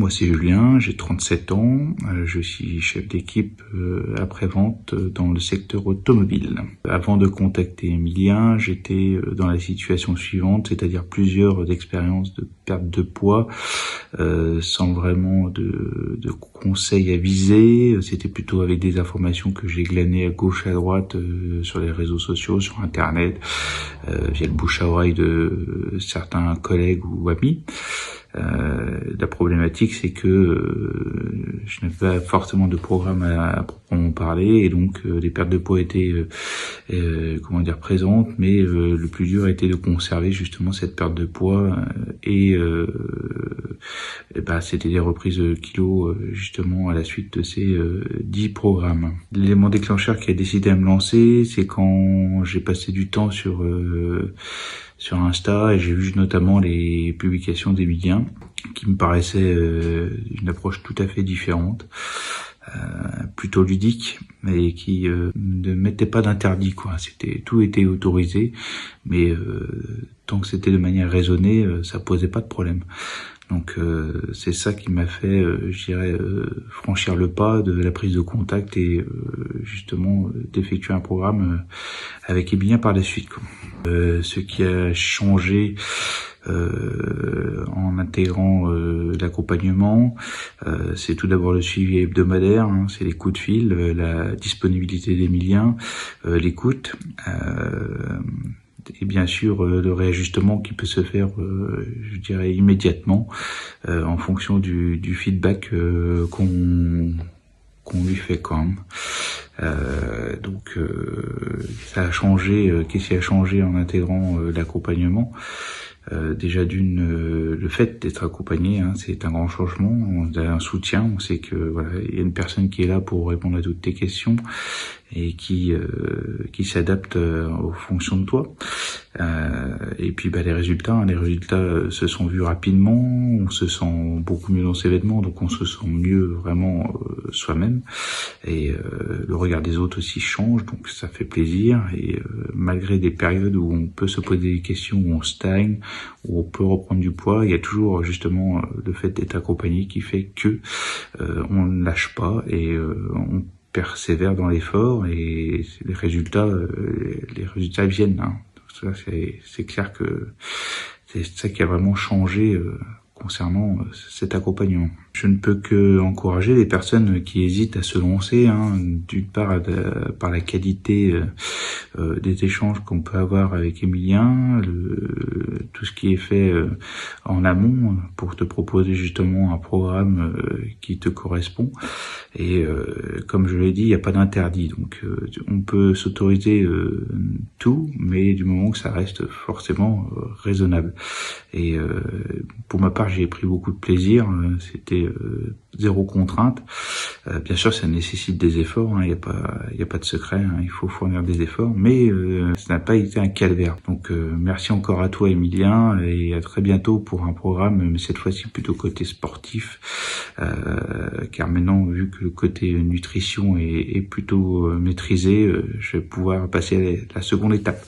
moi c'est Julien, j'ai 37 ans, je suis chef d'équipe après-vente dans le secteur automobile. Avant de contacter Emilien, j'étais dans la situation suivante, c'est-à-dire plusieurs expériences de perte de poids, sans vraiment de conseils avisés. C'était plutôt avec des informations que j'ai glanées à gauche à droite sur les réseaux sociaux, sur internet, via le bouche à oreille de certains collègues ou amis. La problématique, c'est que je n'avais pas forcément de programme à proprement parler, et donc les pertes de poids étaient présentes, mais le plus dur était de conserver justement cette perte de poids c'était des reprises de kilos justement à la suite de ces 10 programmes. L'élément déclencheur qui a décidé à me lancer, c'est quand j'ai passé du temps sur Insta et j'ai vu notamment les publications d'Emilien qui me paraissaient une approche tout à fait différente, plutôt ludique, mais qui ne mettait pas d'interdit, quoi. Tout était autorisé, mais tant que c'était de manière raisonnée, ça posait pas de problème. Donc c'est ça qui m'a fait, franchir le pas de la prise de contact et justement d'effectuer un programme avec Emilien par la suite, quoi. Ce qui a changé en intégrant l'accompagnement, c'est tout d'abord le suivi hebdomadaire, c'est les coups de fil, la disponibilité d'Emilien, l'écoute, et bien sûr le réajustement qui peut se faire immédiatement en fonction du feedback qu'on lui fait quand même. Ça a changé. Qu'est-ce qui a changé en intégrant l'accompagnement? Déjà le fait d'être accompagné, c'est un grand changement. On a un soutien, on sait que il y a une personne qui est là pour répondre à toutes tes questions et qui s'adapte aux fonctions de toi. Et puis les résultats se sont vus rapidement, on se sent beaucoup mieux dans ses vêtements, donc on se sent mieux vraiment soi-même, et le regard des autres aussi change, donc ça fait plaisir. Et malgré des périodes où on peut se poser des questions, où on stagne, où on peut reprendre du poids, il y a toujours justement le fait d'être accompagné qui fait que on ne lâche pas et on persévère dans l'effort, et les résultats viennent. Donc ça, c'est clair que c'est ça qui a vraiment changé concernant cet accompagnement. Je ne peux que encourager les personnes qui hésitent à se lancer, d'une part par la qualité des échanges qu'on peut avoir avec Emilien, tout ce qui est fait en amont pour te proposer justement un programme qui te correspond. Et comme je l'ai dit, il n'y a pas d'interdit, donc on peut s'autoriser tout, mais du moment que ça reste forcément raisonnable. Et pour ma part, j'ai pris beaucoup de plaisir. C'était zéro contrainte. Bien sûr, ça nécessite des efforts. Il y a pas de secret. Il faut fournir des efforts, mais ça n'a pas été un calvaire. Donc, merci encore à toi, Emilien, et à très bientôt pour un programme, mais cette fois-ci plutôt côté sportif, car maintenant, vu que le côté nutrition est plutôt maîtrisé, je vais pouvoir passer à la seconde étape.